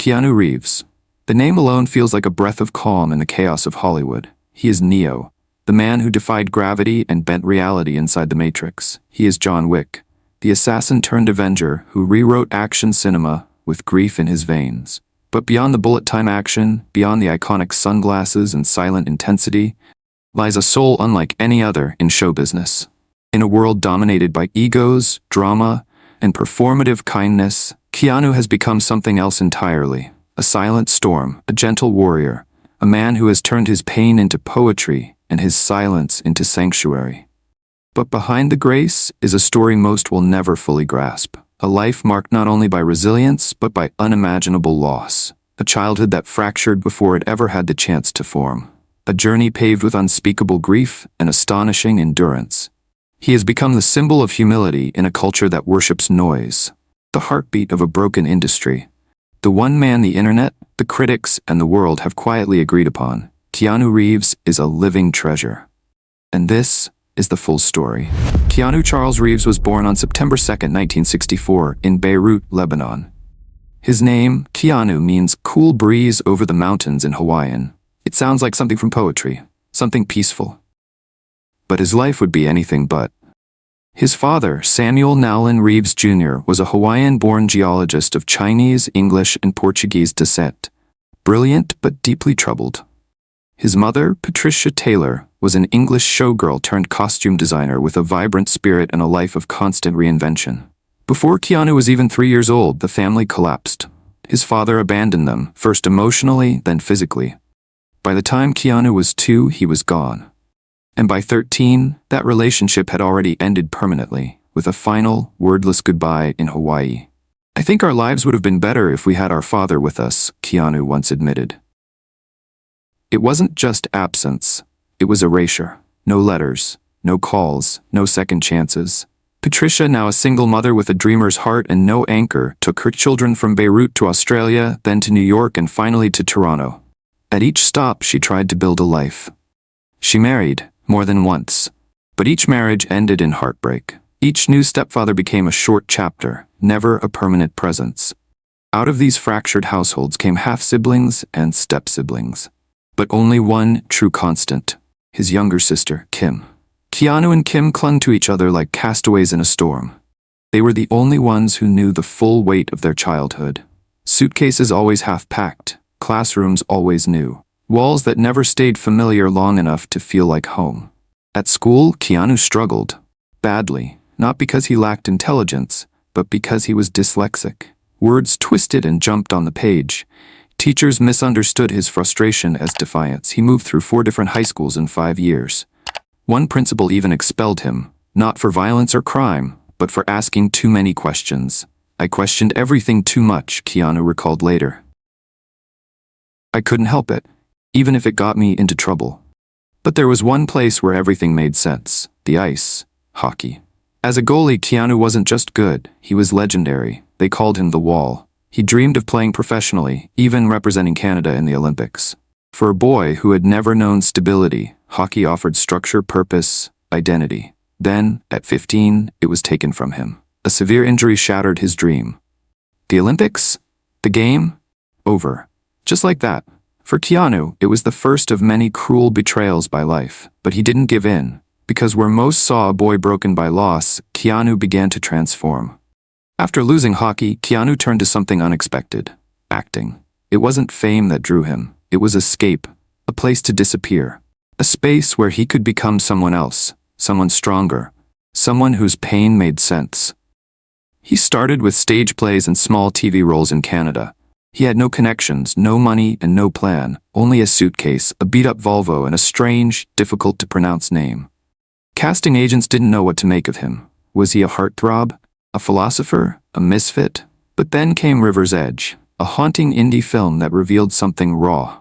Keanu Reeves. The name alone feels like a breath of calm in the chaos of Hollywood. He is Neo, the man who defied gravity and bent reality inside the Matrix. He is John Wick, the assassin-turned-avenger who rewrote action cinema with grief in his veins. But beyond the bullet-time action, beyond the iconic sunglasses and silent intensity, lies a soul unlike any other in show business. In a world dominated by egos, drama, and performative kindness, Keanu has become something else entirely. A silent storm, a gentle warrior, a man who has turned his pain into poetry and his silence into sanctuary. But behind the grace is a story most will never fully grasp. A life marked not only by resilience, but by unimaginable loss. A childhood that fractured before it ever had the chance to form. A journey paved with unspeakable grief and astonishing endurance. He has become the symbol of humility in a culture that worships noise. The heartbeat of a broken industry. The one man the internet, the critics, and the world have quietly agreed upon. Keanu Reeves is a living treasure. And this is the full story. Keanu Charles Reeves was born on September 2, 1964, in Beirut, Lebanon. His name, Keanu, means cool breeze over the mountains in Hawaiian. It sounds like something from poetry, something peaceful. But his life would be anything but. His father, Samuel Nowlin Reeves Jr., was a Hawaiian-born geologist of Chinese, English, and Portuguese descent. Brilliant but deeply troubled. His mother, Patricia Taylor, was an English showgirl turned costume designer with a vibrant spirit and a life of constant reinvention. Before Keanu was even 3 years old, the family collapsed. His father abandoned them, first emotionally, then physically. By the time Keanu was 2, he was gone. And by 13, that relationship had already ended permanently, with a final, wordless goodbye in Hawaii. "I think our lives would have been better if we had our father with us," Keanu once admitted. It wasn't just absence, it was erasure. No letters, no calls, no second chances. Patricia, now a single mother with a dreamer's heart and no anchor, took her children from Beirut to Australia, then to New York, and finally to Toronto. At each stop, she tried to build a life. She married, more than once. But each marriage ended in heartbreak. Each new stepfather became a short chapter, never a permanent presence. Out of these fractured households came half-siblings and step-siblings. But only one true constant, his younger sister, Kim. Keanu and Kim clung to each other like castaways in a storm. They were the only ones who knew the full weight of their childhood. Suitcases always half-packed, classrooms always new. Walls that never stayed familiar long enough to feel like home. At school, Keanu struggled. Badly, not because he lacked intelligence, but because he was dyslexic. Words twisted and jumped on the page. Teachers misunderstood his frustration as defiance. He moved through 4 different high schools in 5 years. One principal even expelled him, not for violence or crime, but for asking too many questions. "I questioned everything too much," Keanu recalled later. "I couldn't help it, even if it got me into trouble. But there was one place where everything made sense: the ice, hockey." As a goalie, Keanu wasn't just good, he was legendary. They called him the Wall. He dreamed of playing professionally, even representing Canada in the Olympics. For a boy who had never known stability, hockey offered structure, purpose, identity. Then, at 15, it was taken from him. A severe injury shattered his dream. The Olympics? The game? Over. Just like that. For Keanu, it was the first of many cruel betrayals by life. But he didn't give in. Because where most saw a boy broken by loss, Keanu began to transform. After losing hockey, Keanu turned to something unexpected: acting. It wasn't fame that drew him. It was escape. A place to disappear. A space where he could become someone else. Someone stronger. Someone whose pain made sense. He started with stage plays and small TV roles in Canada. He had no connections, no money, and no plan. Only a suitcase, a beat-up Volvo, and a strange, difficult-to-pronounce name. Casting agents didn't know what to make of him. Was he a heartthrob? A philosopher? A misfit? But then came River's Edge, a haunting indie film that revealed something raw.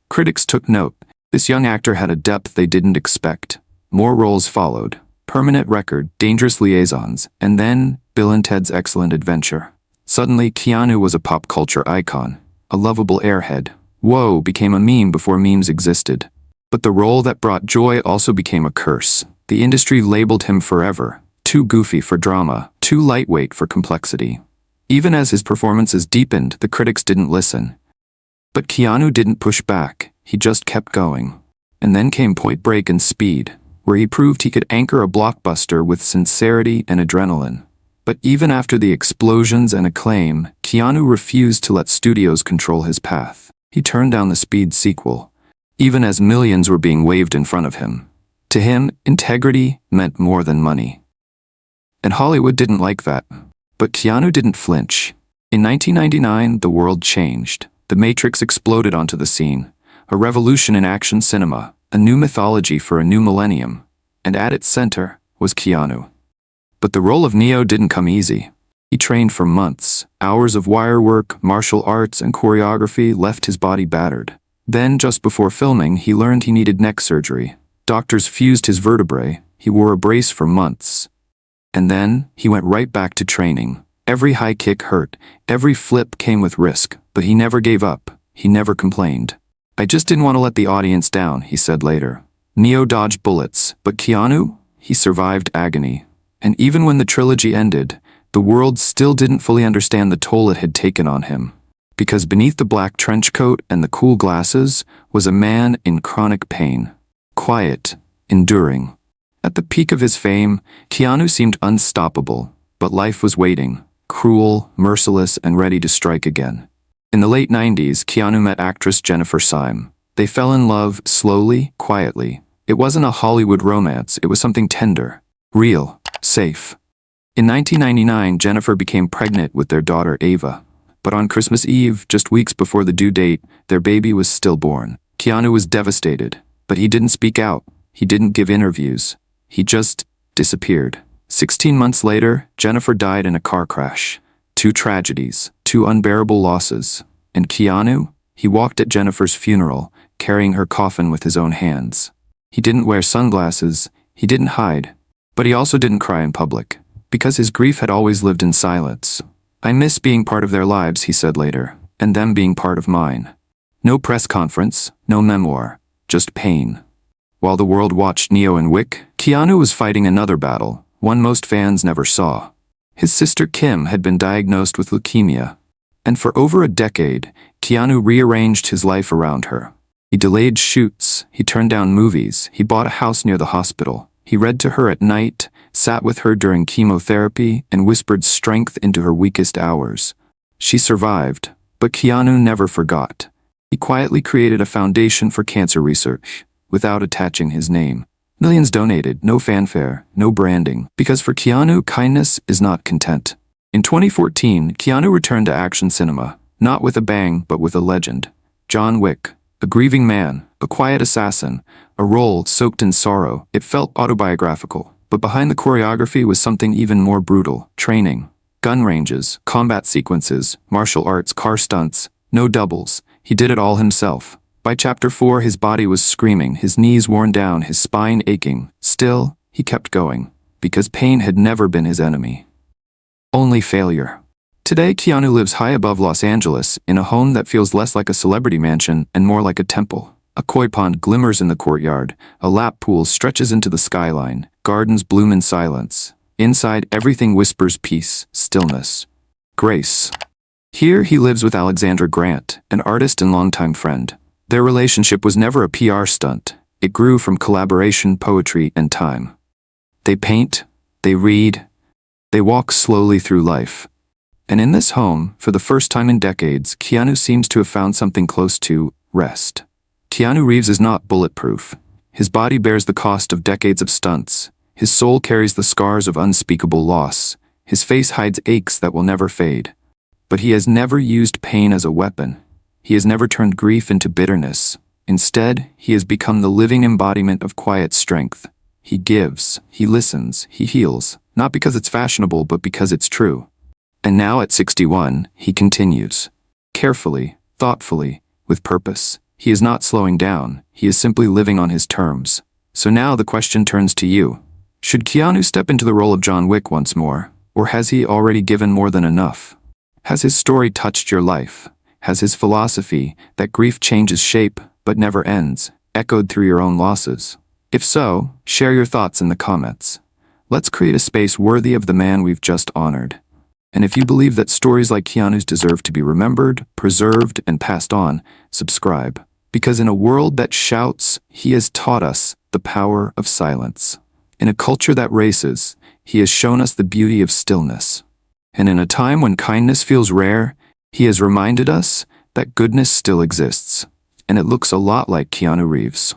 Critics took note. This young actor had a depth they didn't expect. More roles followed. Permanent Record, Dangerous Liaisons, and then Bill and Ted's Excellent Adventure. Suddenly, Keanu was a pop culture icon, a lovable airhead. Whoa became a meme before memes existed. But the role that brought joy also became a curse. The industry labeled him forever. Too goofy for drama, too lightweight for complexity. Even as his performances deepened, the critics didn't listen. But Keanu didn't push back, he just kept going. And then came Point Break and Speed, where he proved he could anchor a blockbuster with sincerity and adrenaline. But even after the explosions and acclaim, Keanu refused to let studios control his path. He turned down the Speed sequel, even as millions were being waved in front of him. To him, integrity meant more than money. And Hollywood didn't like that. But Keanu didn't flinch. In 1999, the world changed. The Matrix exploded onto the scene. A revolution in action cinema, a new mythology for a new millennium. And at its center was Keanu. But the role of Neo didn't come easy. He trained for months. Hours of wire work, martial arts, and choreography left his body battered. Then, just before filming, he learned he needed neck surgery. Doctors fused his vertebrae. He wore a brace for months. And then, he went right back to training. Every high kick hurt. Every flip came with risk. But he never gave up. He never complained. "I just didn't want to let the audience down," he said later. Neo dodged bullets, but Keanu? He survived agony. And even when the trilogy ended, the world still didn't fully understand the toll it had taken on him. Because beneath the black trench coat and the cool glasses was a man in chronic pain. Quiet, enduring. At the peak of his fame, Keanu seemed unstoppable, but life was waiting, cruel, merciless, and ready to strike again. In the late 90s, Keanu met actress Jennifer Syme. They fell in love slowly, quietly. It wasn't a Hollywood romance, it was something tender, real, safe. In 1999, Jennifer became pregnant with their daughter Ava. But on Christmas Eve, just weeks before the due date, their baby was stillborn. Keanu was devastated, but he didn't speak out. He didn't give interviews. He just disappeared. 16 months later, Jennifer died in a car crash. 2 tragedies, 2 unbearable losses. And Keanu? He walked at Jennifer's funeral, carrying her coffin with his own hands. He didn't wear sunglasses. He didn't hide. But he also didn't cry in public, because his grief had always lived in silence. "I miss being part of their lives," he said later, "and them being part of mine." No press conference, no memoir, just pain. While the world watched Neo and Wick, Keanu was fighting another battle, one most fans never saw. His sister Kim had been diagnosed with leukemia. And for over a decade, Keanu rearranged his life around her. He delayed shoots, he turned down movies, he bought a house near the hospital. He read to her at night, sat with her during chemotherapy, and whispered strength into her weakest hours. She survived, but Keanu never forgot. He quietly created a foundation for cancer research, without attaching his name. Millions donated, no fanfare, no branding, because for Keanu, kindness is not content. In 2014, Keanu returned to action cinema, not with a bang, but with a legend. John Wick, a grieving man, a quiet assassin, a role soaked in sorrow. It felt autobiographical, but behind the choreography was something even more brutal. Training, gun ranges, combat sequences, martial arts, car stunts, no doubles. He did it all himself. By chapter 4, his body was screaming, his knees worn down, his spine aching. Still, he kept going, because pain had never been his enemy. Only failure. Today, Keanu lives high above Los Angeles, in a home that feels less like a celebrity mansion and more like a temple. A koi pond glimmers in the courtyard, a lap pool stretches into the skyline, gardens bloom in silence. Inside, everything whispers peace, stillness, grace. Here, he lives with Alexandra Grant, an artist and longtime friend. Their relationship was never a PR stunt. It grew from collaboration, poetry, and time. They paint, they read, they walk slowly through life. And in this home, for the first time in decades, Keanu seems to have found something close to rest. Keanu Reeves is not bulletproof. His body bears the cost of decades of stunts. His soul carries the scars of unspeakable loss. His face hides aches that will never fade. But he has never used pain as a weapon. He has never turned grief into bitterness. Instead, he has become the living embodiment of quiet strength. He gives, he listens, he heals, not because it's fashionable, but because it's true. And now at 61, he continues. Carefully, thoughtfully, with purpose. He is not slowing down, he is simply living on his terms. So now the question turns to you. Should Keanu step into the role of John Wick once more? Or has he already given more than enough? Has his story touched your life? Has his philosophy, that grief changes shape but never ends, echoed through your own losses? If so, share your thoughts in the comments. Let's create a space worthy of the man we've just honored. And if you believe that stories like Keanu's deserve to be remembered, preserved, and passed on, subscribe. Because in a world that shouts, he has taught us the power of silence. In a culture that races, he has shown us the beauty of stillness. And in a time when kindness feels rare, he has reminded us that goodness still exists. And it looks a lot like Keanu Reeves.